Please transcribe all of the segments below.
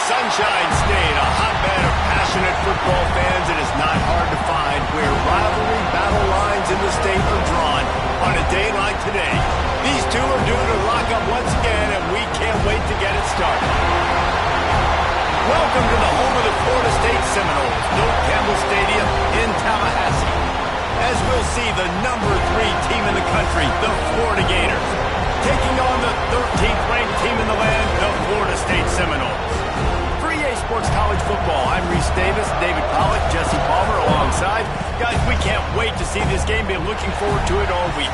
Sunshine State, a hotbed of passionate football fans. It is not hard to find where rivalry battle lines in the state are drawn on a day like today. These two are due to lock up once again, and we can't wait to get it started. Welcome to the home of the Florida State Seminoles, Bill Campbell Stadium in Tallahassee. As we'll see the number 3 team in the country, the Florida Gators, taking on the 13th ranked team in the land, the Florida State Seminoles. For EA Sports College Football, I'm Reese Davis, David Pollack, Jesse Palmer alongside. Guys, we can't wait to see this game. Been looking forward to it all week.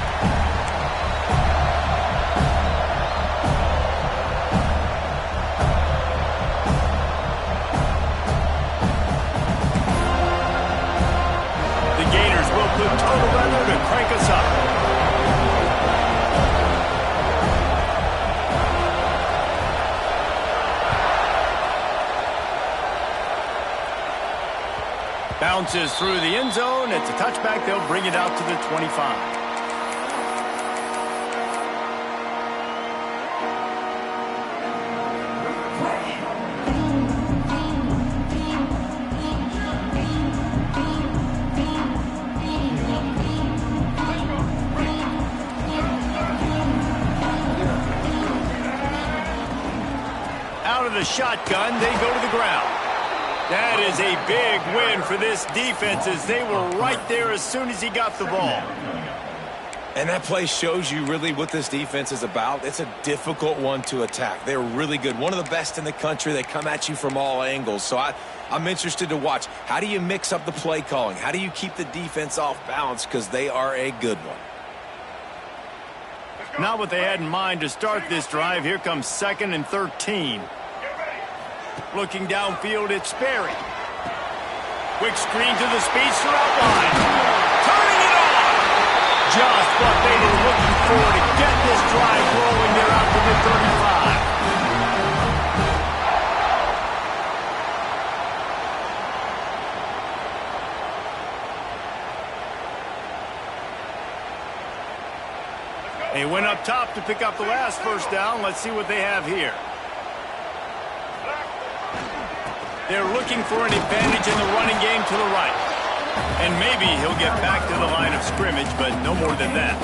The Gators will put total weather to crank us up. Bounces through the end zone. It's a touchback. They'll bring it out to the 25. Out of the shotgun, they go to the ground. That is a big win for this defense as they were right there as soon as he got the ball. And that play shows you really what this defense is about. It's a difficult one to attack. They're really good. One of the best in the country. They come at you from all angles. So I'm interested to watch. How do you mix up the play calling? How do you keep the defense off balance? Because they are a good one. Not what they had in mind to start this drive. Here comes 2nd and 13. Looking downfield, it's Sperry. Quick screen to the speedster outline. Turning it on! Just what they were looking for to get this drive rolling. They're out to the 35. They went up top to pick up the last first down. Let's see what they have here. They're looking for an advantage in the running game to the right. And maybe he'll get back to the line of scrimmage, but no more than that.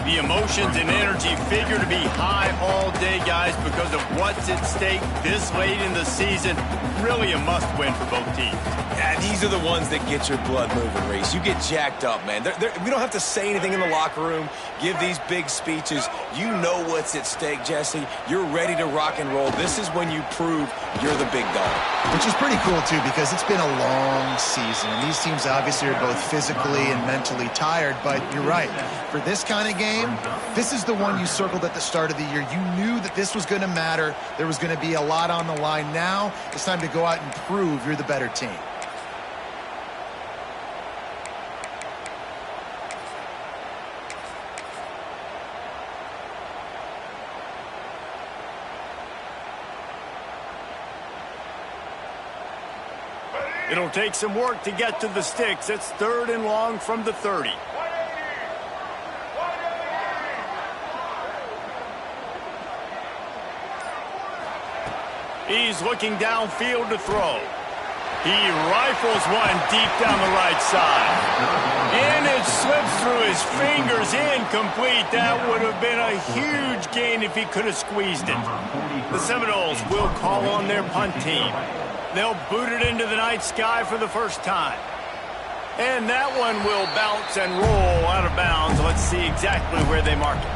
The emotions and energy figure to be high all day, guys, because of what's at stake this late in the season. Really a must-win for both teams. Yeah, these are the ones that get your blood moving, Reese. You get jacked up, man. We don't have to say anything in the locker room, give these big speeches. You know what's at stake, Jesse. You're ready to rock and roll. This is when you prove you're the big dog. Which is pretty cool, too, because it's been a long season. And these teams obviously are both physically and mentally tired, but you're right. For this kind of game, this is the one you circled at the start of the year. You knew that this was going to matter. There was going to be a lot on the line. Now it's time to go out and prove you're the better team. It'll take some work to get to the sticks. It's 3rd and long from the 30. He's looking downfield to throw. He rifles one deep down the right side. And it slips through his fingers, incomplete. That would have been a huge gain if he could have squeezed it. The Seminoles will call on their punt team. They'll boot it into the night sky for the first time. And that one will bounce and roll out of bounds. Let's see exactly where they mark it.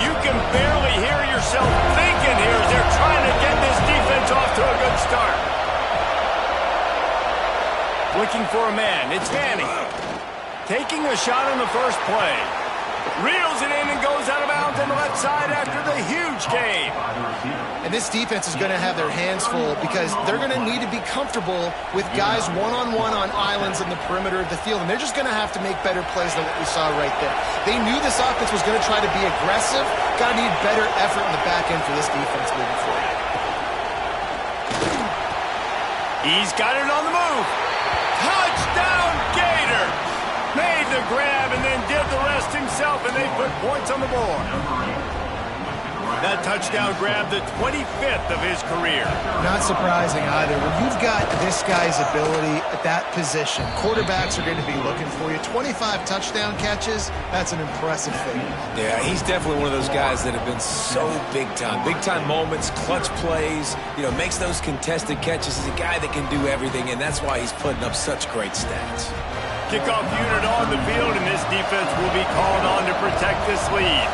You can barely hear yourself thinking here as they're trying to get this defense off to a good start. Looking for a man. It's Manning. Taking a shot on the first play. Reels it in and goes out of bounds on the left side after the huge gain. And this defense is going to have their hands full because they're going to need to be comfortable with guys one-on-one on islands in the perimeter of the field. And they're just going to have to make better plays than what we saw right there. They knew this offense was going to try to be aggressive. Got to need better effort in the back end for this defense moving forward. He's got it on the move. Touchdown, Gator! Made the grab and then did the rest himself, and they put points on the board. That touchdown grabbed the 25th of his career. Not surprising either. When you've got this guy's ability at that position, quarterbacks are going to be looking for you. 25 touchdown catches, that's an impressive figure. Yeah, he's definitely one of those guys that have been so big time. Big time moments, clutch plays, makes those contested catches. He's a guy that can do everything, and that's why he's putting up such great stats. Kickoff unit on the field, and this defense will be called on to protect this lead.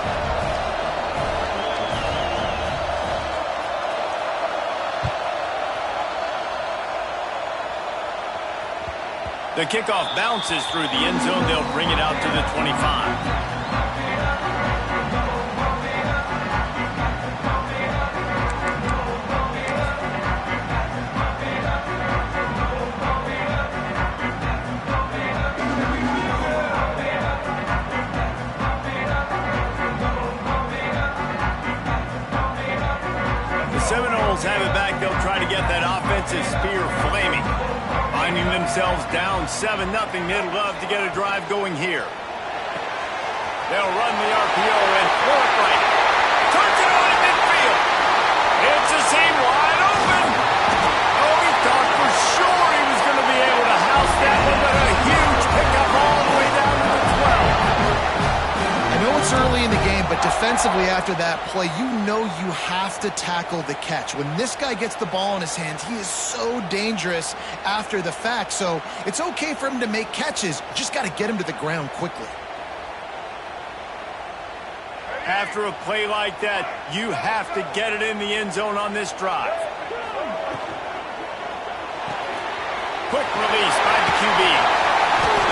The kickoff bounces through the end zone. They'll bring it out to the 25. The Seminoles have it back. They'll try to get that offensive spear flaming. Finding themselves down 7-0, they'd love to get a drive going here. They'll run the RPO and throw it right. Turns it on in midfield. It's a seam wide open. Oh, he thought for sure he was going to be able to house that one, but a huge pickup all the way down to the 12. I know it's early in the game, but defensively after that play, you know you have to tackle the catch. When this guy gets the ball in his hands, he is so dangerous after the fact. So it's okay for him to make catches. You just got to get him to the ground quickly. After a play like that, you have to get it in the end zone on this drive. Quick release by the QB.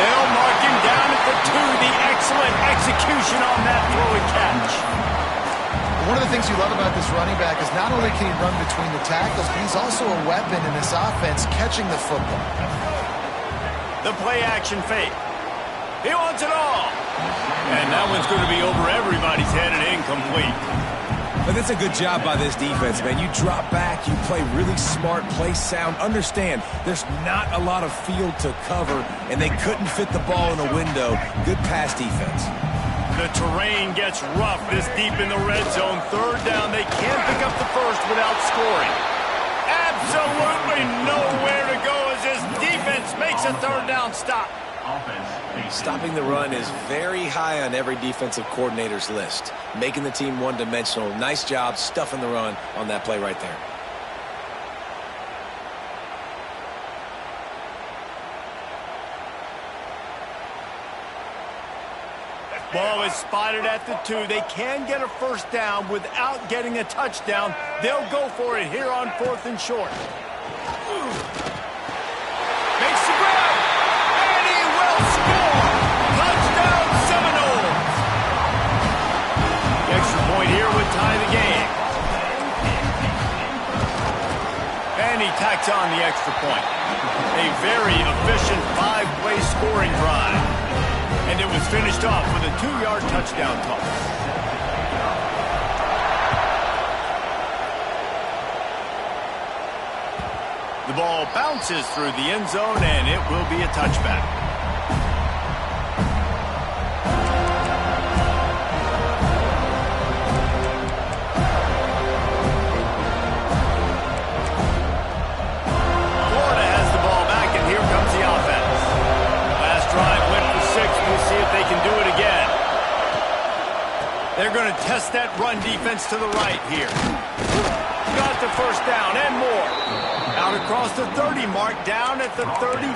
They'll mark him down at the 2. The excellent execution on that throw and catch. One of the things you love about this running back is not only can he run between the tackles, but he's also a weapon in this offense catching the football. The play action fake. He wants it all. And that one's going to be over everybody's head and incomplete. But that's a good job by this defense, man. You drop back, you play really smart, play sound. Understand, there's not a lot of field to cover, and they couldn't fit the ball in a window. Good pass defense. The terrain gets rough this deep in the red zone. Third down, they can't pick up the first without scoring. Absolutely nowhere to go as this defense makes a third down stop. Stopping the run is very high on every defensive coordinator's list. Making the team one-dimensional. Nice job stuffing the run on that play right there. Ball is spotted at the 2. They can get a first down without getting a touchdown. They'll go for it here on 4th and short. Makes the grab, and he will score. Touchdown Seminoles. The extra point here would tie the game. And he tacks on the extra point. A very efficient 5-play scoring drive. And it was finished off with a 2-yard touchdown toss. The ball bounces through the end zone, and it will be a touchback. Florida has the ball back, and here comes the offense. Last drive went for 6. We'll see if they can do it again. They're going to test that run defense to the right here. Got the first down and more. Out across the 30 mark, down at the 35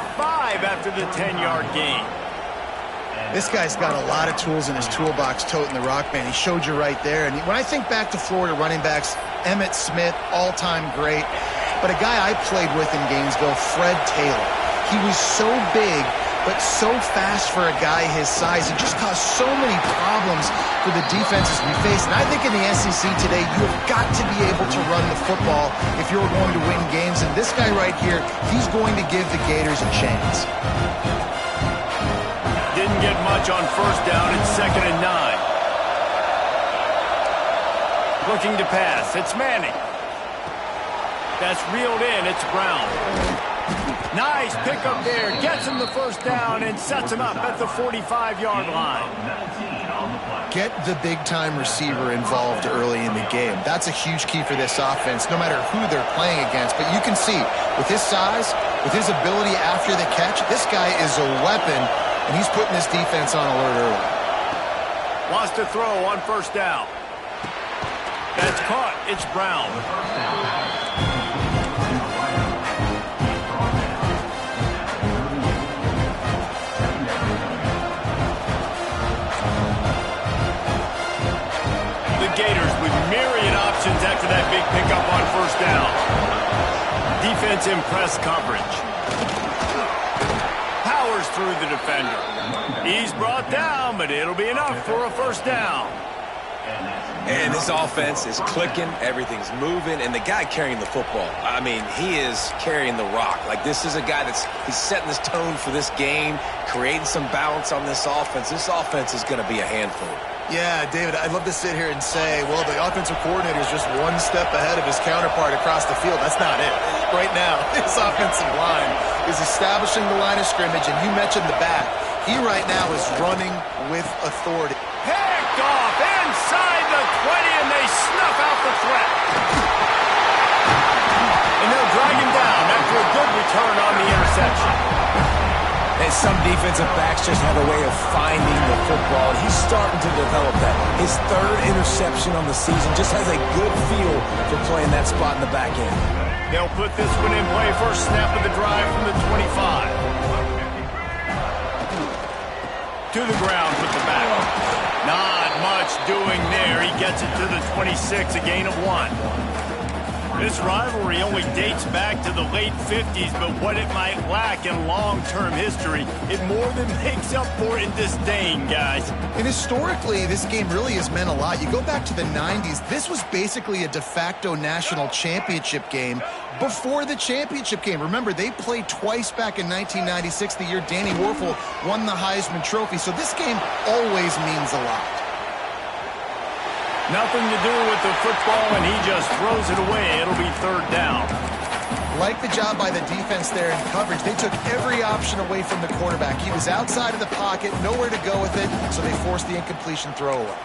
after the 10-yard gain. This guy's got a lot of tools in his toolbox toting the rock, man. He showed you right there. And when I think back to Florida running backs, Emmitt Smith, all-time great. But a guy I played with in Gainesville, Fred Taylor. He was so big, but so fast for a guy his size. It just caused so many problems for the defenses we face. And I think in the SEC today, you have got to be able to run the football if you're going to win games. And this guy right here, he's going to give the Gators a chance. Didn't get much on first down. It's 2nd and 9. Looking to pass. It's Manning. That's reeled in. It's Brown. Nice pickup there. Gets him the first down and sets him up at the 45-yard line. Get the big-time receiver involved early in the game. That's a huge key for this offense, no matter who they're playing against. But you can see, with his size, with his ability after the catch, this guy is a weapon, and he's putting this defense on alert early. Wants to throw on first down. That's caught. It's Brown. Gators with myriad options after that big pickup on first down. Defense in press coverage. Powers through the defender. He's brought down, but it'll be enough for a first down. And this offense is clicking, everything's moving, and the guy carrying the football, I mean, he is carrying the rock. Like, this is a guy he's setting this tone for this game, creating some balance on this offense. This offense is going to be a handful. Yeah, David, I'd love to sit here and say, well, the offensive coordinator is just one step ahead of his counterpart across the field. That's not it. Right now, his offensive line is establishing the line of scrimmage, and you mentioned the back. He right now is running with authority. Picked off inside the 20, and they snuff out the threat. And they'll drag him down after a good return on the interception. And some defensive backs just have a way of finding the football. He's starting to develop that. His third interception on the season just has a good feel for playing that spot in the back end. They'll put this one in play. First snap of the drive from the 25. To the ground with the back. Not much doing there. He gets it to the 26, a gain of 1. This rivalry only dates back to the late 50s, but what it might lack in long-term history, it more than makes up for in disdain, guys. And historically, this game really has meant a lot. You go back to the 90s, this was basically a de facto national championship game before the championship game. Remember, they played twice back in 1996, the year Danny Werfel won the Heisman Trophy, so this game always means a lot. Nothing to do with the football, and he just throws it away. It'll be third down. Like the job by the defense there in coverage. They took every option away from the quarterback. He was outside of the pocket, nowhere to go with it, so they forced the incompletion throwaway.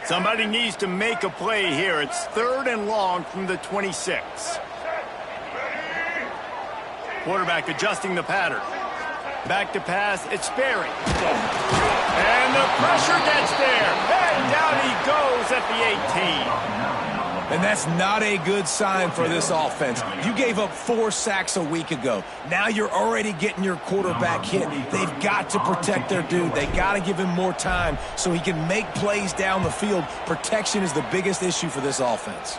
Somebody needs to make a play here. It's third and long from the 26. Quarterback adjusting the pattern. Back to pass. It's Sperry. And the pressure gets there. And down he goes at the 18. And that's not a good sign for this offense. You gave up 4 sacks a week ago. Now you're already getting your quarterback hit. They've got to protect their dude. They got to give him more time so he can make plays down the field. Protection is the biggest issue for this offense.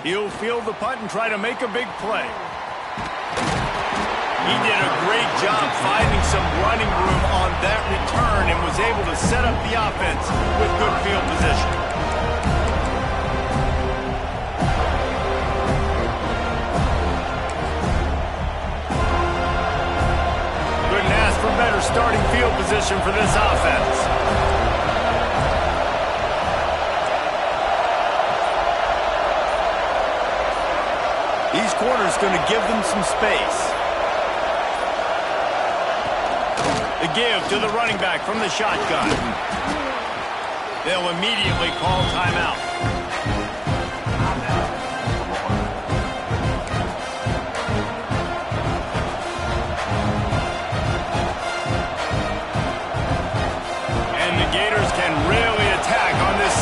He'll field the punt and try to make a big play. He did a great job finding some running room on that return and was able to set up the offense with good field position. For better starting field position for this offense. These corners going to give them some space. The give to the running back from the shotgun. They'll immediately call timeout.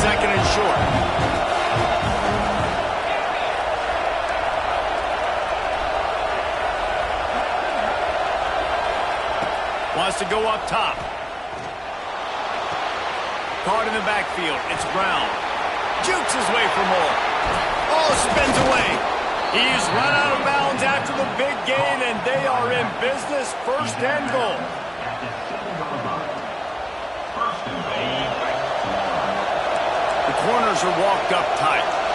Second and short. Wants to go up top. Caught in the backfield. It's Brown. Jukes his way for more. Oh, spins away. He's run out of bounds after the big gain, and they are in business. First and goal. The corners are walked up tight.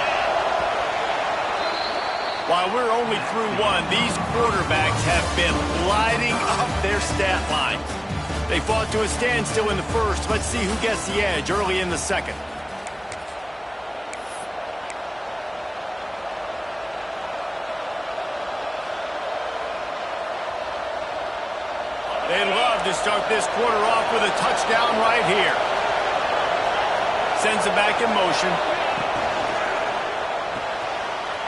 While we're only through one, these quarterbacks have been lighting up their stat line. They fought to a standstill in the first. Let's see who gets the edge early in the second. They love to start this quarter off with a touchdown right here. Sends it back in motion.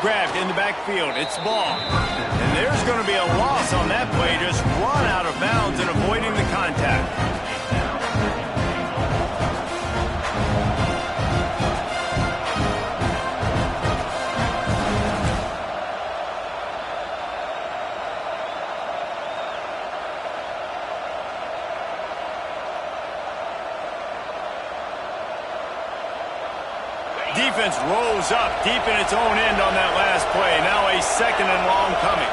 Grabbed in the backfield. It's ball. And there's going to be a loss on that play. Just run out of bounds and avoiding the contact. Defense rolls up deep in its own end on that last play. Now a second and long coming.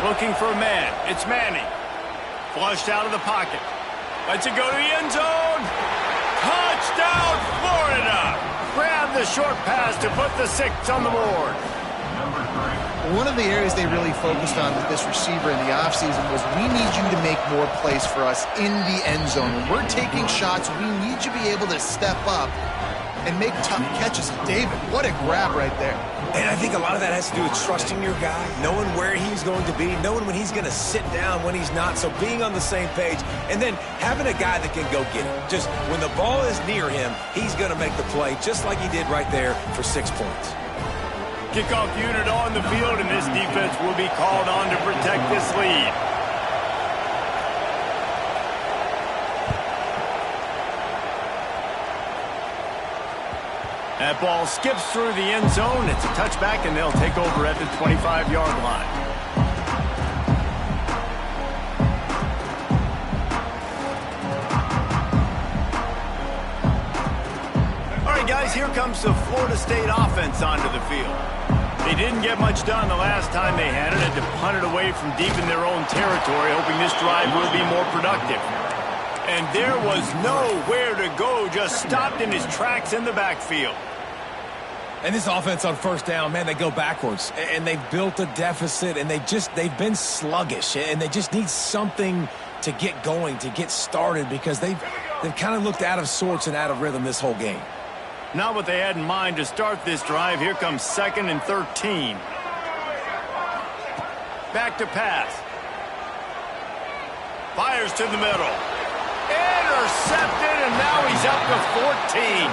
Looking for a man. It's Manning. Flushed out of the pocket. Lets it go to the end zone. Touchdown, Florida! Grab the short pass to put the 6 on the board. One of the areas they really focused on with this receiver in the offseason was we need you to make more plays for us in the end zone. When we're taking shots, we need you to be able to step up and make tough catches. David, what a grab right there. And I think a lot of that has to do with trusting your guy, knowing where he's going to be, knowing when he's going to sit down, when he's not. So being on the same page, and then having a guy that can go get it. Just when the ball is near him, he's going to make the play, just like he did right there for 6 points. Kickoff unit on the field, and this defense will be called on to protect this lead. That ball skips through the end zone. It's a touchback, and they'll take over at the 25-yard line. All right, guys, here comes the Florida State offense onto the field. They didn't get much done the last time they had it. Had to punt it away from deep in their own territory, hoping this drive will be more productive. And there was nowhere to go, just stopped in his tracks in the backfield. And this offense on first down, man, they go backwards. And they've built a deficit, and they've been sluggish. And they just need something to get going, to get started, because they've kind of looked out of sorts and out of rhythm this whole game. Not what they had in mind to start this drive. Here comes 2nd and 13. Back to pass. Fires to the middle. Intercepted, and now he's up to 14.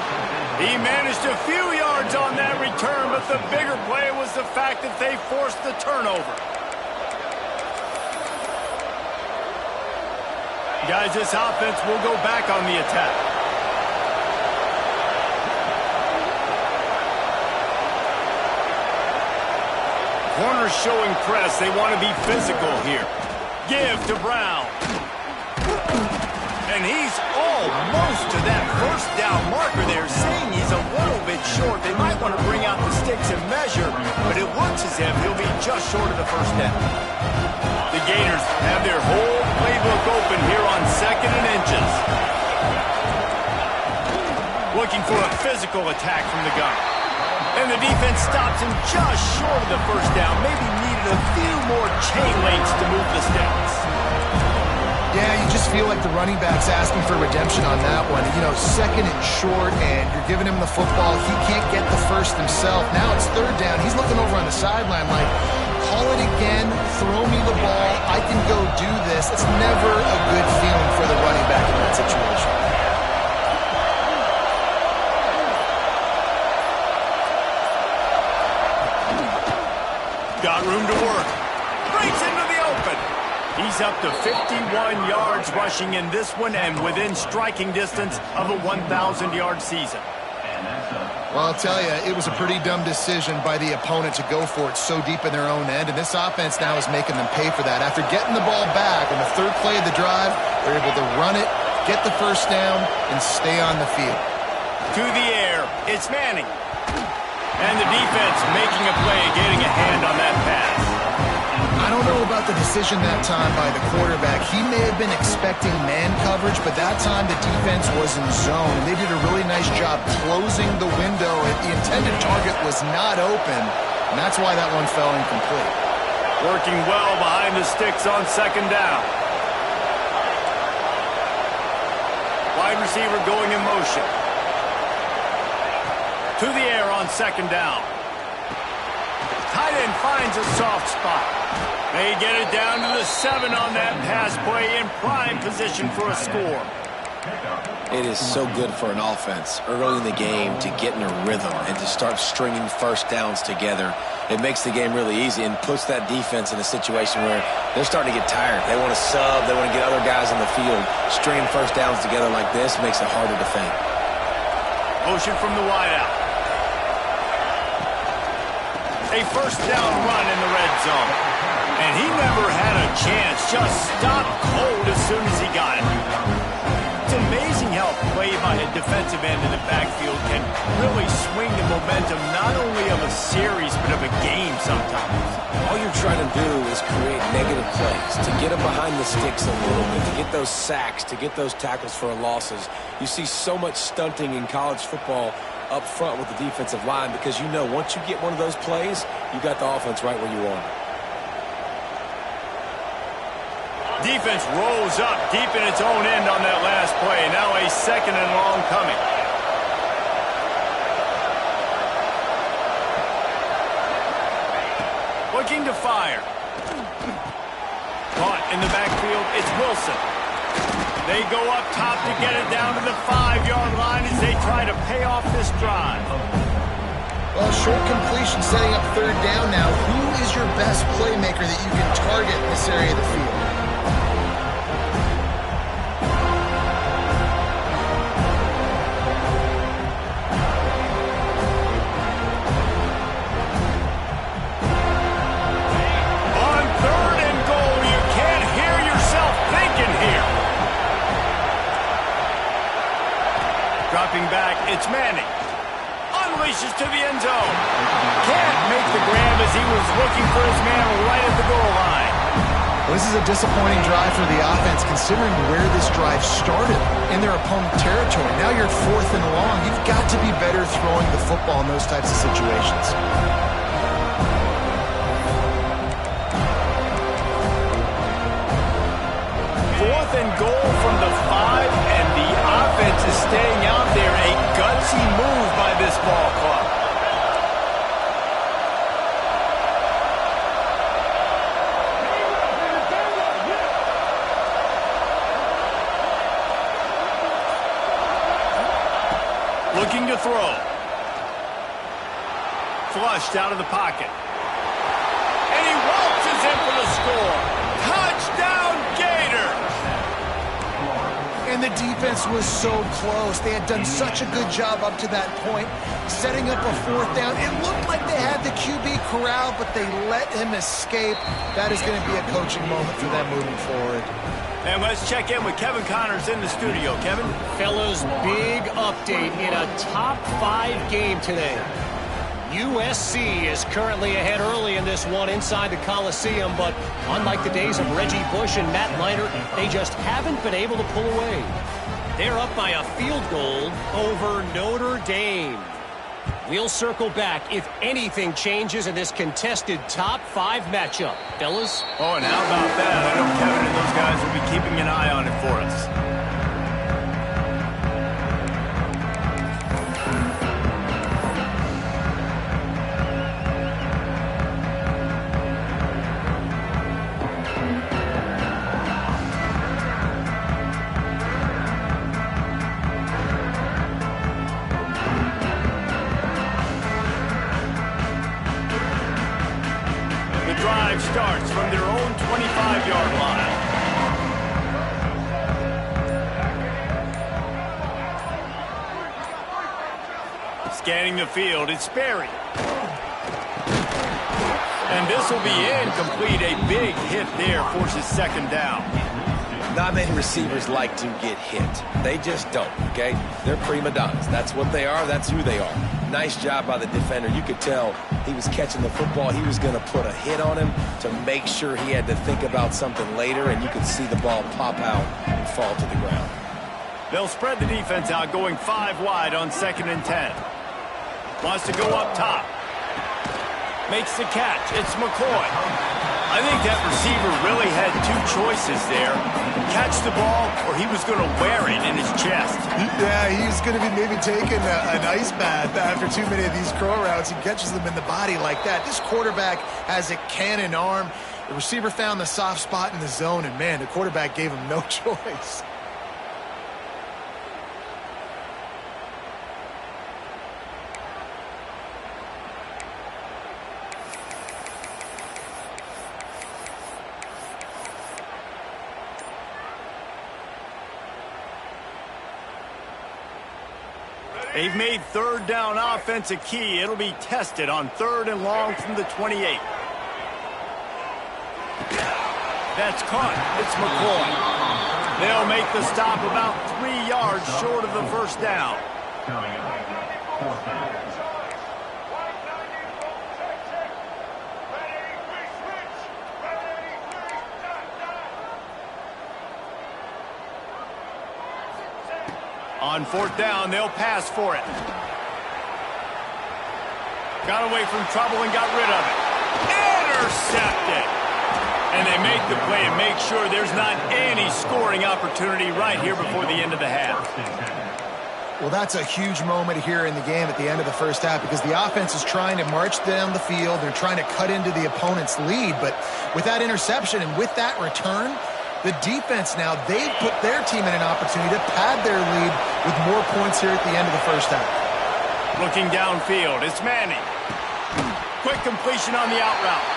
He managed a few yards on that return, but the bigger play was the fact that they forced the turnover. Guys, this offense will go back on the attack. Corners showing press. They want to be physical here. Give to Brown. And he's almost to that first down marker there, saying he's a little bit short. They might want to bring out the sticks and measure, but it looks as if he'll be just short of the first down. The Gators have their whole playbook open here on 2nd and inches. Looking for a physical attack from the gun. And the defense stops him just short of the first down. Maybe needed a few more chain links to move the sticks. Yeah, you just feel like the running back's asking for redemption on that one. You know, 2nd and short, and you're giving him the football. He can't get the first himself. Now it's 3rd down. He's looking over on the sideline like, call it again, throw me the ball, I can go do this. It's never a good feeling for the running back in that situation. Got room to work. Breaks into the open. He's up to 51 yards rushing in this one and within striking distance of a 1,000-yard season. Well, I'll tell you, it was a pretty dumb decision by the opponent to go for it so deep in their own end, and this offense now is making them pay for that. After getting the ball back on the third play of the drive, they're able to run it, get the first down, and stay on the field. To the air, it's Manning. And the defense making a play, getting a hand on that pass. I don't know about the decision that time by the quarterback. He may have been expecting man coverage, but that time the defense was in zone. And they did a really nice job closing the window. The intended target was not open, and that's why that one fell incomplete. Working well behind the sticks on second down. Wide receiver going in motion. To the air on second down. Tight end finds a soft spot. They get it down to the 7 on that pass play in prime position for a score. It is so good for an offense early in the game to get in a rhythm and to start stringing first downs together. It makes the game really easy and puts that defense in a situation where they're starting to get tired. They want to sub. They want to get other guys on the field. Stringing first downs together like this makes it hard to defend. Motion from the wideout. A first down run in the red zone. And he never had a chance. Just stopped cold as soon as he got it. It's amazing how a play by a defensive end in the backfield can really swing the momentum not only of a series but of a game sometimes. All you're trying to do is create negative plays, to get them behind the sticks a little bit, to get those sacks, to get those tackles for losses. You see so much stunting in college football up front with the defensive line because you know once you get one of those plays, you got the offense right where you want it. Defense rolls up deep in its own end on that last play. Now a second and long coming. Looking to fire. Caught in the backfield, it's Wilson. They go up top to get it down to the 5-yard line as they try to pay off this drive. Well, short completion setting up third down now. Who is your best playmaker that you can target in this area of the field? On third and goal, you can't hear yourself thinking here. Dropping back, it's Manning. Unleashes to the end zone. Can't make the grab as he was looking for his man right at the goal line. Well, this is a disappointing drive for the offense considering where this drive started in their opponent territory. Now you're 4th and long. You've got to be better throwing the football in those types of situations. 4th and goal from the 5, and the offense is staying out there. A gutsy move by this ball club. Looking to throw. Flushed out of the pocket. And he waltzes in for the score. Touchdown, Gators! And the defense was so close. They had done such a good job up to that point, setting up a 4th down. It looked like they had the QB corralled, but they let him escape. That is going to be a coaching moment for them moving forward. And let's check in with Kevin Connors in the studio. Kevin? Fellas, big update in a top 5 game today. USC is currently ahead early in this one inside the Coliseum, but unlike the days of Reggie Bush and Matt Leinart, they just haven't been able to pull away. They're up by a field goal over Notre Dame. We'll circle back if anything changes in this contested top 5 matchup. Fellas? Oh, and how about that? I know Kevin and those guys will be keeping an eye on it for us. Starts from their own 25-yard line. Scanning the field, it's Sperry. And this will be incomplete. A big hit there forces second down. Not many receivers like to get hit. They just don't, okay? They're prima donnas. That's what they are. That's who they are. Nice job by the defender. You could tell he was catching the football. He was going to put a hit on him to make sure he had to think about something later, and you could see the ball pop out and fall to the ground. They'll spread the defense out, going 5 wide on 2nd and 10. Wants to go up top. Makes the catch. It's McCoy. I think that receiver really had 2 choices there. Catch the ball, or he was going to wear it in his chest. Yeah, he's going to be maybe taking an ice bath after too many of these crow routes. He catches them in the body like that. This quarterback has a cannon arm. The receiver found the soft spot in the zone, and, man, the quarterback gave him no choice. They've made 3rd down offense a key. It'll be tested on 3rd and long from the 28. That's caught. It's McCoy. They'll make the stop about 3 yards short of the 1st down. On 4th down, they'll pass for it. Got away from trouble and got rid of it. Intercepted. And they make the play and make sure there's not any scoring opportunity right here before the end of the half. Well, that's a huge moment here in the game at the end of the 1st half because the offense is trying to march down the field. They're trying to cut into the opponent's lead. But with that interception and with that return, the defense now, they've put their team in an opportunity to pad their lead with more points here at the end of the 1st half. Looking downfield, it's Manning. Quick completion on the out route.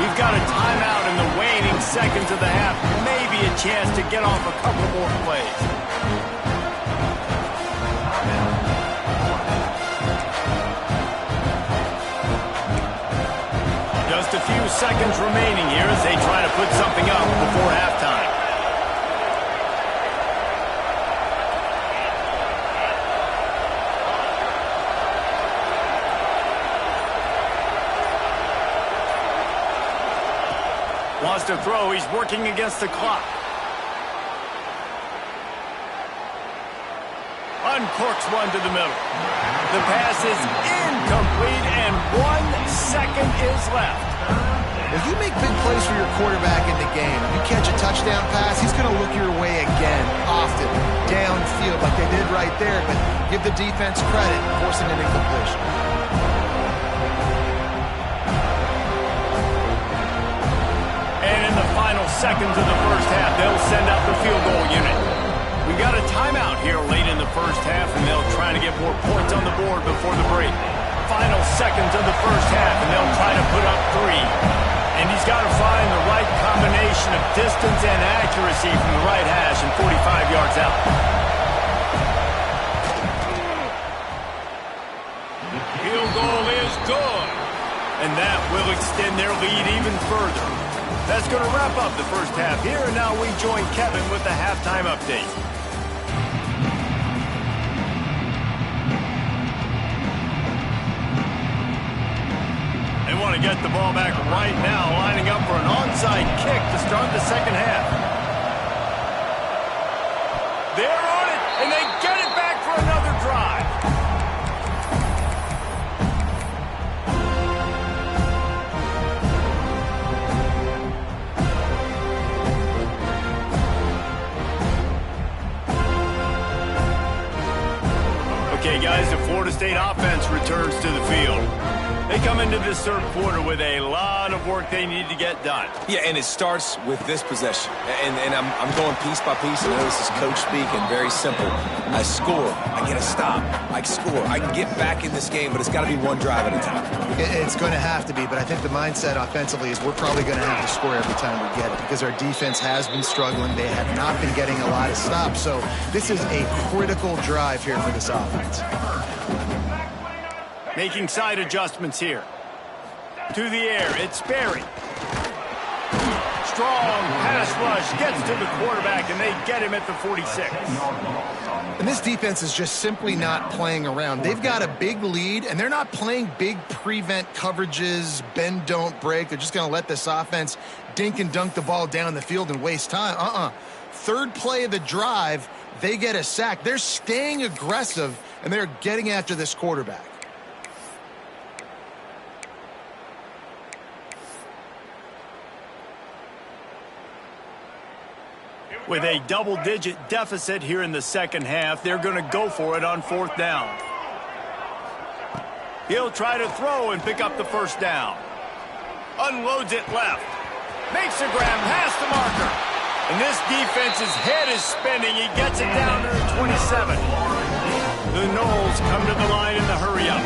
We've got a timeout in the waning seconds of the half. Maybe a chance to get off a couple more plays. Just a few seconds remaining here as they try to put something up before halftime. Wants to throw. He's working against the clock. Uncorks one to the middle. The pass is incomplete, and 1 second is left. If you make big plays for your quarterback in the game, you catch a touchdown pass, he's going to look your way again, often, downfield like they did right there, but give the defense credit, forcing an incompletion. And in the final seconds of the 1st half, they'll send out the field goal unit. We got a timeout here late in the 1st half, and they'll try to get more points on the board before the break. Final seconds of the 1st half, and they'll try to put up 3. And he's got to find the right combination of distance and accuracy from the right hash and 45 yards out. Field goal is good. And that will extend their lead even further. That's going to wrap up the 1st half here, and now we join Kevin with the halftime update. They want to get the ball back right now, lining up for an onside kick to start the 2nd half. They're on it, and they get it back for another drive. Okay, guys, the Florida State offense returns to the field. They come into this 3rd quarter with a lot of work they need to get done. Yeah, and it starts with this possession. And I'm going piece by piece. I know this is coach speak and very simple. I score. I get a stop. I score. I can get back in this game, but it's got to be one drive at a time. It's going to have to be, but I think the mindset offensively is we're probably going to have to score every time we get it because our defense has been struggling. They have not been getting a lot of stops. So this is a critical drive here for this offense. Making side adjustments here. To the air, it's Berry. Strong pass rush gets to the quarterback, and they get him at the 46. And this defense is just simply not playing around. They've got a big lead, and they're not playing big prevent coverages, bend, don't break. They're just going to let this offense dink and dunk the ball down the field and waste time. Third play of the drive, they get a sack. They're staying aggressive, and they're getting after this quarterback. With a double-digit deficit here in the second half, they're going to go for it on fourth down. He'll try to throw and pick up the first down. Unloads it left. Makes a grab past the marker. And this defense's head is spinning. He gets it down to the 27. The Knowles come to the line in the hurry-up.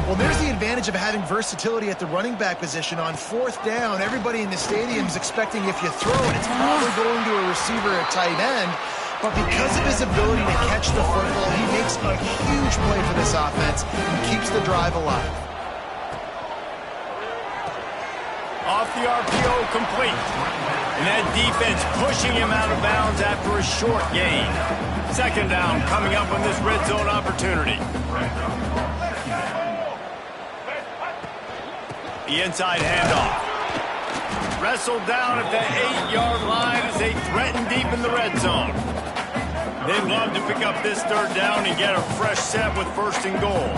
Well, there's the advantage of having versatility at the running back position. On fourth down, everybody in the stadium is expecting if you throw it, it's probably going to a receiver or tight end. But because of his ability to catch the football, he makes a huge play for this offense and keeps the drive alive. Off the RPO, complete. And that defense pushing him out of bounds after a short gain. Second down coming up on this red zone opportunity. The inside handoff. Wrestled down at the 8-yard line as they threaten deep in the red zone. They'd love to pick up this third down and get a fresh set with first and goal.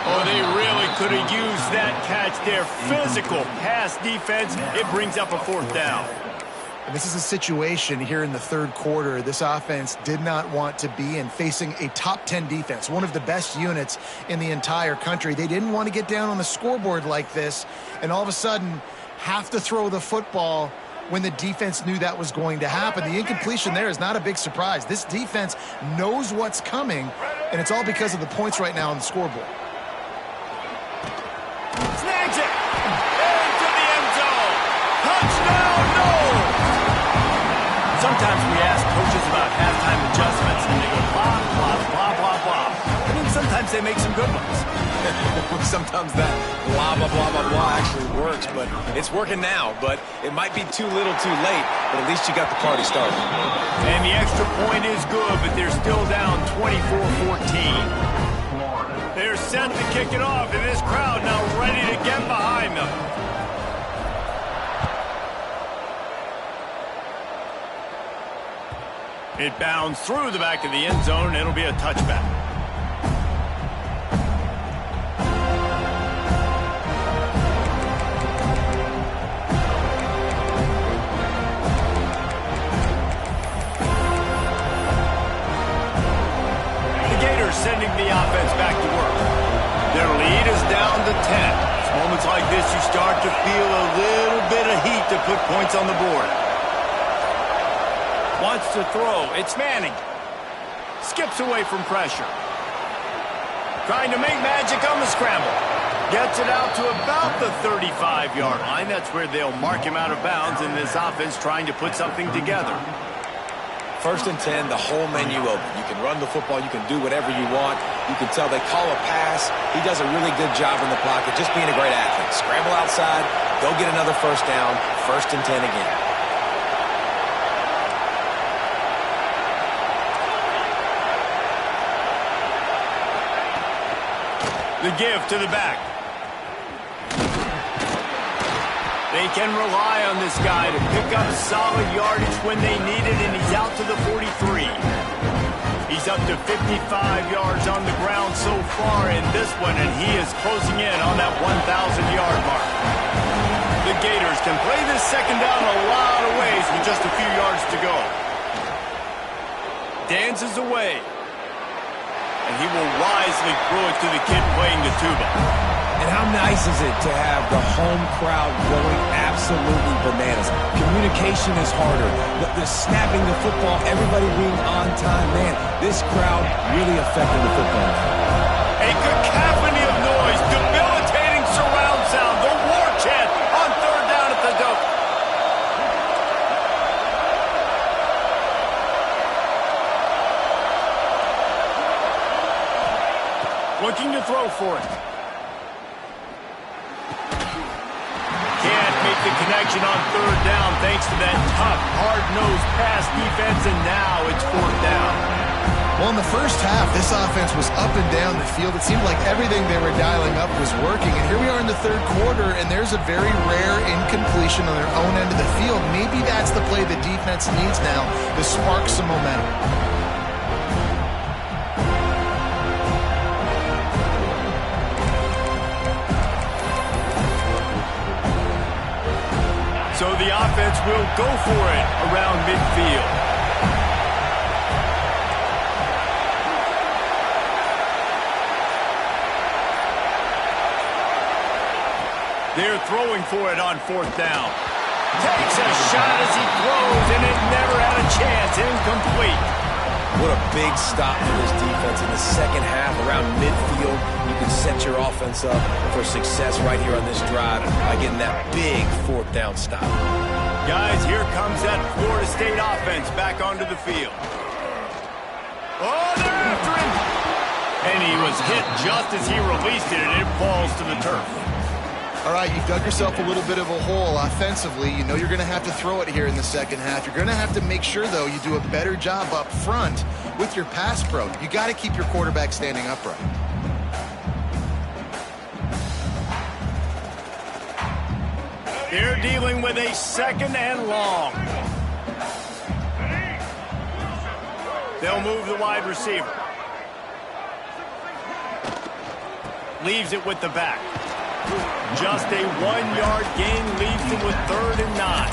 Oh, they really could have used that catch there. Physical pass defense. It brings up a fourth down. And this is a situation here in the third quarter this offense did not want to be in, facing a top 10 defense, one of the best units in the entire country. They didn't want to get down on the scoreboard like this and all of a sudden have to throw the football when the defense knew that was going to happen. The incompletion there is not a big surprise. This defense knows what's coming, and it's all because of the points right now on the scoreboard. Snags it! Into the end zone! Touchdown, Knowles! Sometimes we ask coaches about halftime adjustments, and they go blah, blah, blah, blah, blah. And then sometimes they make some good ones. Sometimes that blah, blah, blah, blah, blah actually works, but it's working now. But it might be too little too late, but at least you got the party started. And the extra point is good, but they're still down 24-14. They're set to kick it off, and this crowd now ready to get behind them. It bounds through the back of the end zone, and it'll be a touchback. The Gators sending the offense back to work. Their lead is down to 10. It's moments like this you start to feel a little bit of heat to put points on the board. Wants to throw. It's Manning. Skips away from pressure. Trying to make magic on the scramble. Gets it out to about the 35-yard line. That's where they'll mark him out of bounds in this offense trying to put something together. First and 10, the whole menu open. You can run the football. You can do whatever you want. You can tell they call a pass. He does a really good job in the pocket, just being a great athlete. Scramble outside, go get another first down, first and 10 again. The give to the back. They can rely on this guy to pick up solid yardage when they need it, and he's out to the 43. He's up to 55 yards on the ground so far in this one, and he is closing in on that 1,000-yard mark. The Gators can play this second down a lot of ways with just a few yards to go. Dances away. And he will wisely throw it to the kid playing the tuba. And how nice is it to have the home crowd going absolutely bananas? Communication is harder. The snapping the football, everybody being on time. Man, this crowd really affecting the football. A cacophony of noise, debilitating surround sound, the war chant on third down. looking to throw for it. Can't make the connection on third down thanks to that tough, hard-nosed pass defense, and now it's fourth down. Well, in the first half, this offense was up and down the field. It seemed like everything they were dialing up was working. And here we are in the third quarter, and there's a very rare incompletion on their own end of the field. Maybe that's the play the defense needs now to spark some momentum. So the offense will go for it around midfield. They're throwing for it on fourth down. Takes a shot as he throws, and it never had a chance. Incomplete. What a big stop for this defense in the second half around midfield. You can set your offense up for success right here on this drive by getting that big fourth down stop. Guys, here comes that Florida State offense back onto the field. Oh, they're after him. And he was hit just as he released it, and it falls to the turf. All right, you've dug yourself a little bit of a hole offensively. You know you're going to have to throw it here in the second half. You're going to have to make sure, though, you do a better job up front with your pass pro. You got to keep your quarterback standing upright. They're dealing with a second and long. They'll move the wide receiver. Leaves it with the back. Just a 1-yard gain leaves him with 3rd and 9.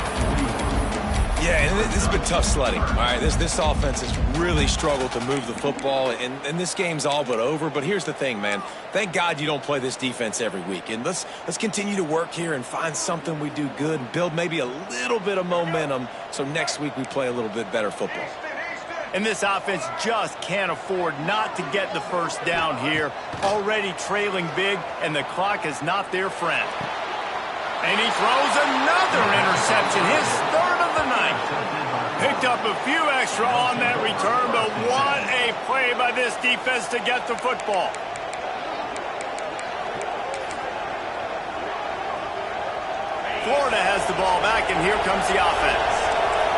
Yeah, and this has been tough sledding. All right, this offense has really struggled to move the football, and this game's all but over. But here's the thing, man. Thank God you don't play this defense every week. And let's continue to work here and find something we do good and build maybe a little bit of momentum so next week we play a little bit better football. And this offense just can't afford not to get the first down here. Already trailing big, and the clock is not their friend. And he throws another interception, his 3rd of the night. Picked up a few extra on that return, but what a play by this defense to get the football. Florida has the ball back, and here comes the offense.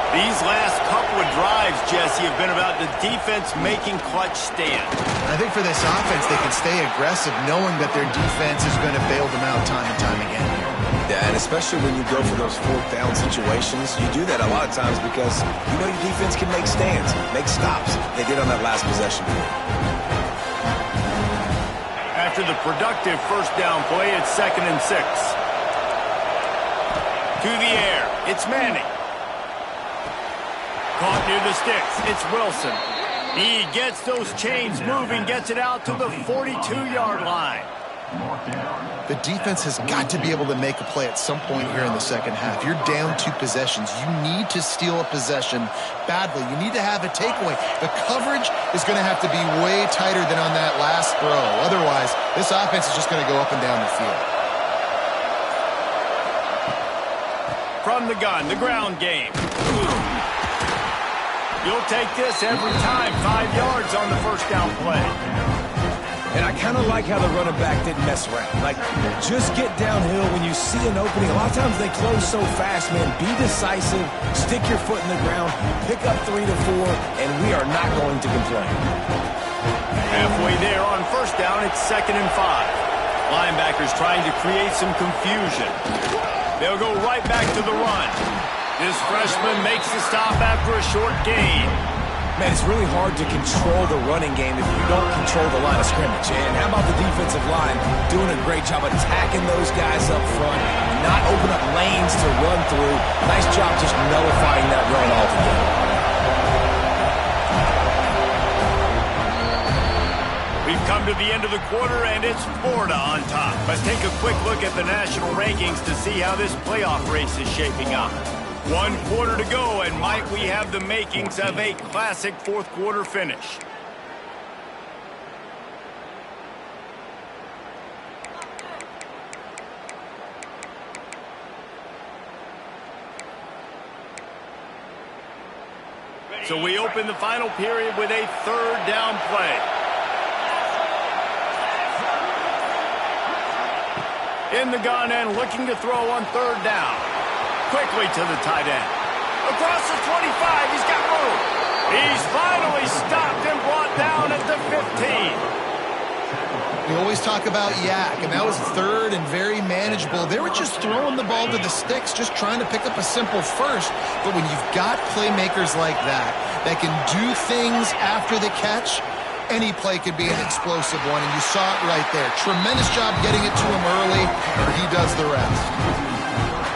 These last couple of drives, Jesse, have been about the defense making clutch stands. I think for this offense, they can stay aggressive knowing that their defense is going to bail them out time and time again. Yeah, and especially when you go for those fourth down situations, you do that a lot of times because you know your defense can make stands, make stops. They did on that last possession. After the productive first down play, it's 2nd and 6. To the air, it's Manning. Caught near the sticks, it's Wilson. He gets those chains moving, gets it out to the 42-yard line. The defense has got to be able to make a play at some point here in the second half. You're down 2 possessions. You need to steal a possession badly. You need to have a takeaway. The coverage is going to have to be way tighter than on that last throw. Otherwise, this offense is just going to go up and down the field. From the gun, the ground game. You'll take this every time. 5 yards on the first down play. And I kind of like how the running back didn't mess around. Like, just get downhill when you see an opening. A lot of times they close so fast, man. Be decisive, stick your foot in the ground, pick up 3 to 4, and we are not going to complain. Halfway there on first down, it's 2nd and 5. Linebackers trying to create some confusion. They'll go right back to the run. This freshman makes the stop after a short gain. Man, it's really hard to control the running game if you don't control the line of scrimmage. And how about the defensive line doing a great job attacking those guys up front, not open up lanes to run through. Nice job just nullifying that run altogether. We've come to the end of the quarter, and it's Florida on top. Let's take a quick look at the national rankings to see how this playoff race is shaping up. 1 quarter to go, and might we have the makings of a classic fourth quarter finish. So we open the final period with a 3rd down play. In the gun and looking to throw on third down. Quickly to the tight end. Across the 25, he's got room. He's finally stopped and brought down at the 15. We always talk about yak, and that was third and very manageable. They were just throwing the ball to the sticks, just trying to pick up a simple first. But when you've got playmakers like that can do things after the catch, any play could be an explosive one, and you saw it right there. Tremendous job getting it to him early, and he does the rest.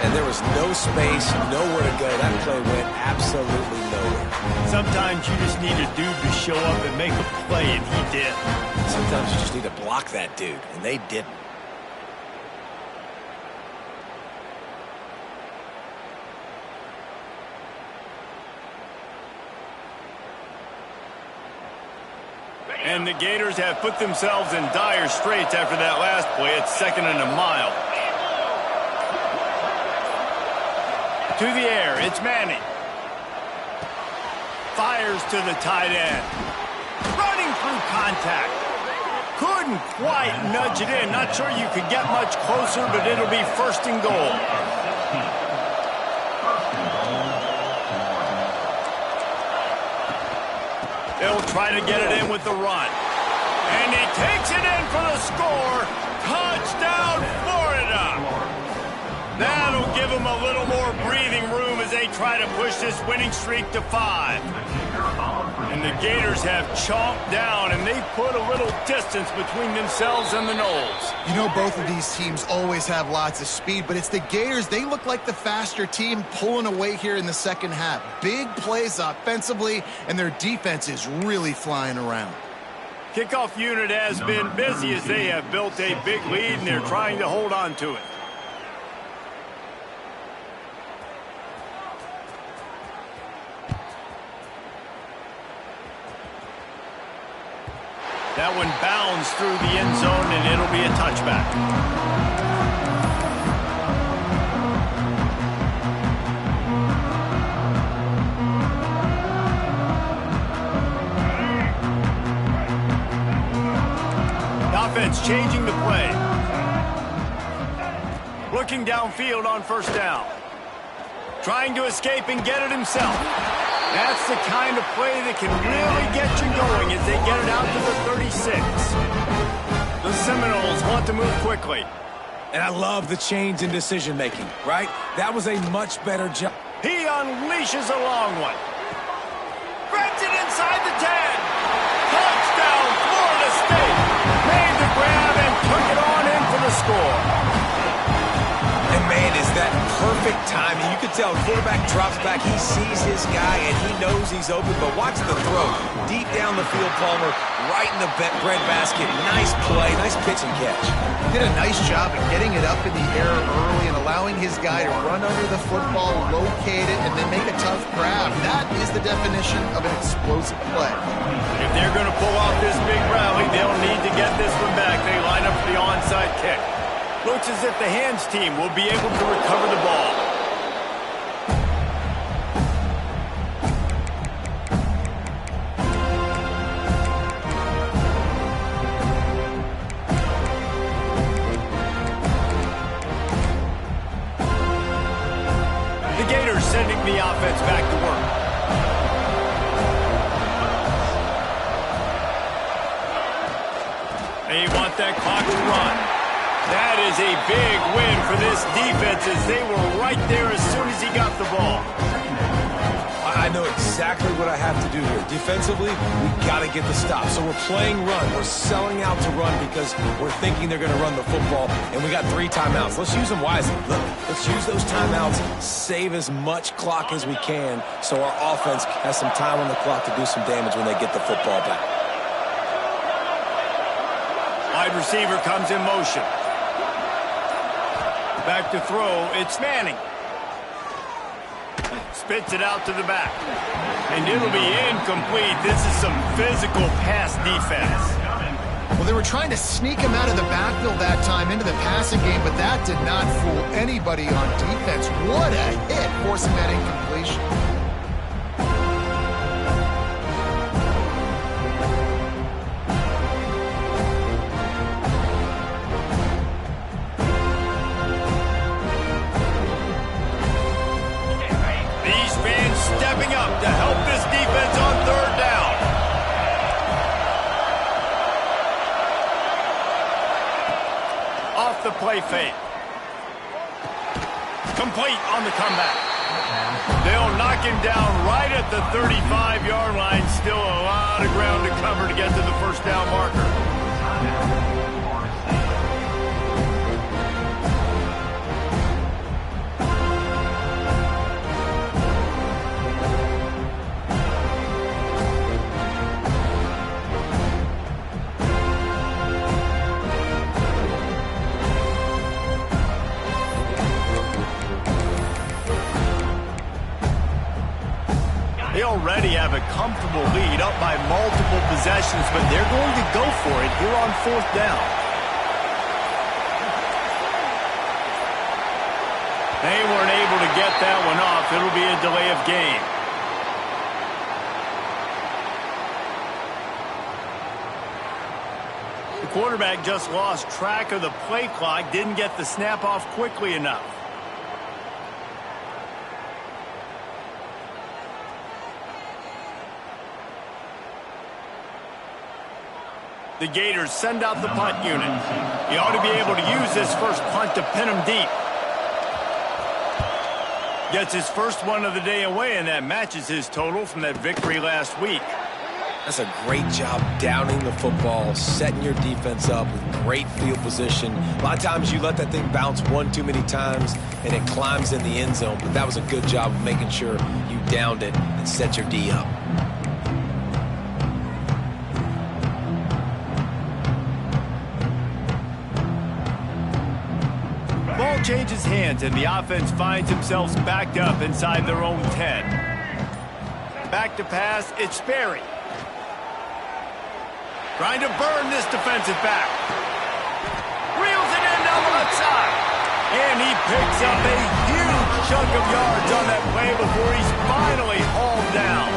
And there was no space, nowhere to go. That play went absolutely nowhere. Sometimes you just need a dude to show up and make a play, and he did. Sometimes you just need to block that dude, and they didn't. And the Gators have put themselves in dire straits after that last play. It's 2nd and a mile. To the air, it's Manning. Fires to the tight end. Running through contact. Couldn't quite nudge it in. Not sure you could get much closer, but it'll be 1st and goal. They'll try to get it in with the run. And he takes it in for the score. Touchdown, Florida! That'll give them a little more breathing room as they try to push this winning streak to 5. And the Gators have chomped down, and they put a little distance between themselves and the Noles. You know, both of these teams always have lots of speed, but it's the Gators. They look like the faster team pulling away here in the second half. Big plays offensively, and their defense is really flying around. Kickoff unit has been busy as they have built a big lead, and they're trying to hold on to it. That one bounds through the end zone, and it'll be a touchback. The offense changing the play. Looking downfield on 1st down. Trying to escape and get it himself. That's the kind of play that can really get you going as they get it out to the 36. The Seminoles want to move quickly. And I love the change in decision-making, right? That was a much better job. He unleashes a long one. Grabs it inside the 10. Touchdown, Florida State. Made the grab and took it on in for the score. And man, is that perfect timing. You can tell quarterback drops back. He sees his guy, and he knows he's open. But watch the throw. Deep down the field, Palmer, right in the breadbasket. Nice play, nice pitch and catch. Did a nice job of getting it up in the air early and allowing his guy to run under the football, locate it, and then make a tough grab. That is the definition of an explosive play. If they're going to pull off this big rally, they'll need to get this one back. They line up for the onside kick. Looks as if the hands team will be able to recover the ball. The Gators sending the offense back to work. They want that clock to run. That is a big win for this defense as they were right there as soon as he got the ball. I know exactly what I have to do here. Defensively, we got to get the stop. So we're playing run. We're selling out to run because we're thinking they're going to run the football, and we got 3 timeouts. Let's use them wisely. Look, let's use those timeouts, save as much clock as we can so our offense has some time on the clock to do some damage when they get the football back. Wide receiver comes in motion. Back to throw, it's Manning. Spits it out to the back. And it'll be incomplete. This is some physical pass defense. Well, they were trying to sneak him out of the backfield that time into the passing game, but that did not fool anybody on defense. What a hit, forcing that incompletion. play fake. Complete on the comeback. They'll knock him down right at the 35-yard line. Still a lot of ground to cover to get to the first down marker. They already have a comfortable lead, up by multiple possessions, but they're going to go for it here on fourth down. They weren't able to get that one off. It'll be a delay of game. The quarterback just lost track of the play clock, didn't get the snap off quickly enough. The Gators send out the punt unit. He ought to be able to use this first punt to pin him deep. Gets his first one of the day away, and that matches his total from that victory last week. That's a great job downing the football, setting your defense up with great field position. A lot of times you let that thing bounce one too many times, and it climbs in the end zone. But that was a good job of making sure you downed it and set your D up. Ball changes hands, and the offense finds themselves backed up inside their own 10. Back to pass, it's Sperry. Trying to burn this defensive back. Reels it in down the left side. And he picks up a huge chunk of yards on that play before he's finally hauled down.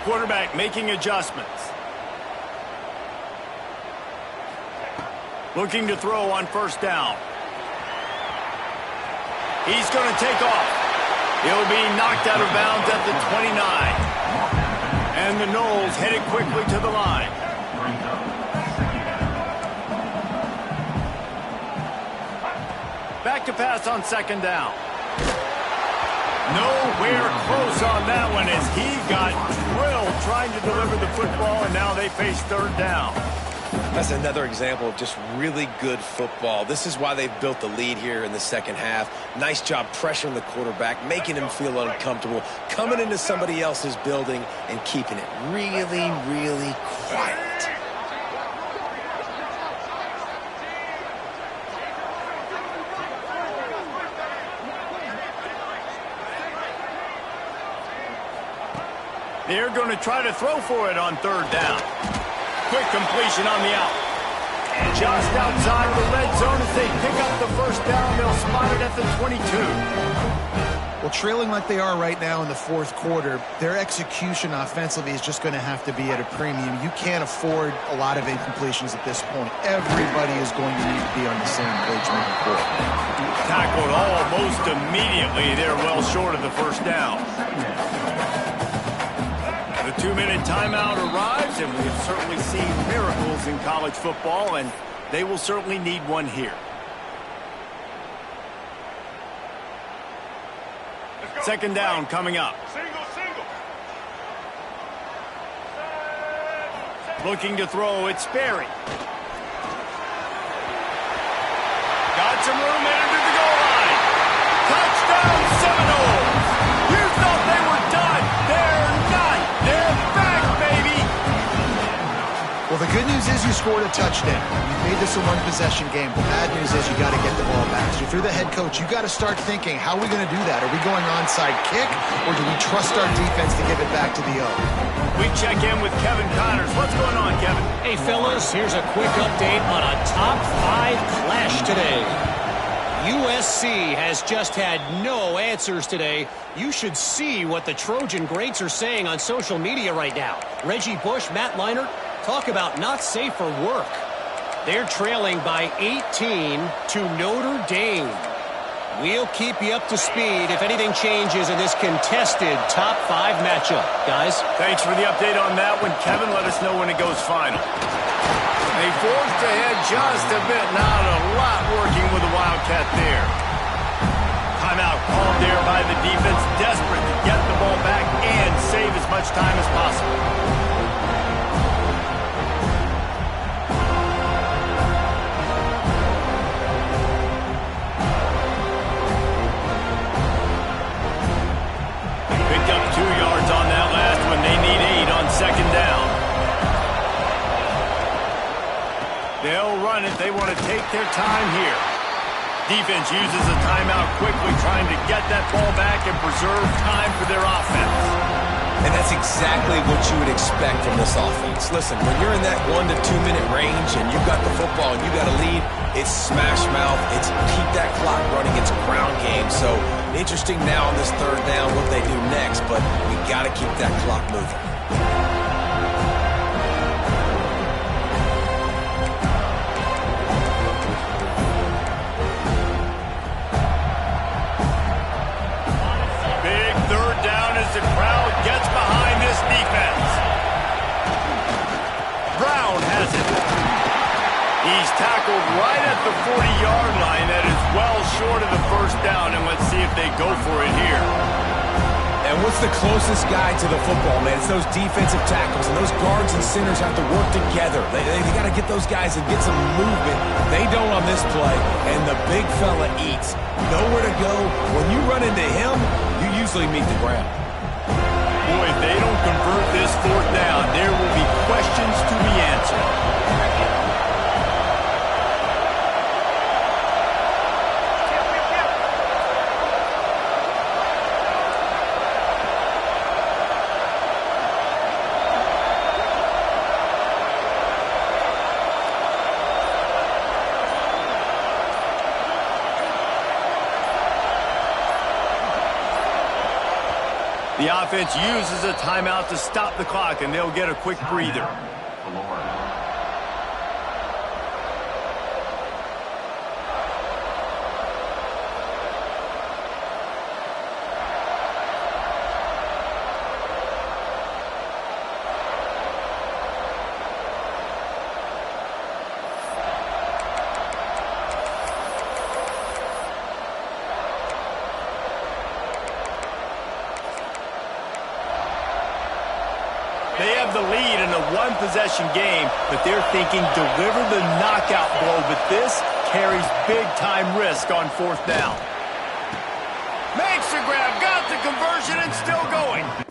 Quarterback making adjustments. Looking to throw on first down. He's going to take off. He'll be knocked out of bounds at the 29. And the Noles headed quickly to the line. Back to pass on second down. Nowhere close on that one as he got drilled trying to deliver the football, and now they face third down. That's another example of just really good football. This is why they've built the lead here in the second half. Nice job pressuring the quarterback, making him feel uncomfortable, coming into somebody else's building and keeping it really, really quiet. They're going to try to throw for it on third down. Quick completion on the out. Just outside the red zone as they pick up the first down. They'll spot it at the 22. Well, trailing like they are right now in the fourth quarter, their execution offensively is just going to have to be at a premium. You can't afford a lot of incompletions at this point. Everybody is going to need to be on the same page moving forward. Tackled almost immediately. They're well short of the first down. The 2-minute timeout arrives, and we have certainly seen miracles in college football, and they will certainly need one here. Second down coming up. Looking to throw, it's Sperry. Got some room into the goal line. Touchdown Seminoles! You thought they were done. They're not. They're back, baby. Well, the good news is you scored a touchdown. You made this a one-possession game. The bad news is you got to get the ball back. So if you're the head coach, you got to start thinking, how are we going to do that? Are we going onside kick, or do we trust our defense to give it back to the O? We check in with Kevin Connors. What's going on, Kevin? Hey, fellas, here's a quick update on a top 5 clash today. USC has just had no answers today. You should see what the Trojan greats are saying on social media right now. Reggie Bush, Matt Leinart, talk about not safe for work. They're trailing by 18 to Notre Dame. We'll keep you up to speed if anything changes in this contested top 5 matchup. Guys? Thanks for the update on that one, Kevin. Let us know when it goes final. They forced ahead just a bit. Not a lot working with the Wildcat there. Timeout called there by the defense. Desperate to get the ball back and save as much time as possible. Picked up 2 yards on that last one. They need 8 on second down. They'll run it. They want to take their time here. Defense uses a timeout quickly, trying to get that ball back and preserve time for their offense. And that's exactly what you would expect from this offense. Listen, when you're in that 1 to 2 minute range and you've got the football and you got a lead, it's smash mouth. It's keep that clock running. It's ground game. So interesting now on this third down what they do next, but we got to keep that clock moving. The crowd gets behind this defense. Brown has it. He's tackled right at the 40-yard line. That is well short of the first down, and let's see if they go for it here. And what's the closest guy to the football, man? It's those defensive tackles, and those guards and centers have to work together. They got to get those guys and get some movement. They don't on this play, and the big fella eats. Nowhere to go. When you run into him, you usually meet the ground. Boy, if they don't convert this fourth down, there will be questions to be answered. The offense uses a timeout to stop the clock, and they'll get a quick breather. They have the lead in a one-possession game, but they're thinking deliver the knockout blow, but this carries big-time risk on fourth down. Makes the grab, got the conversion, and still going.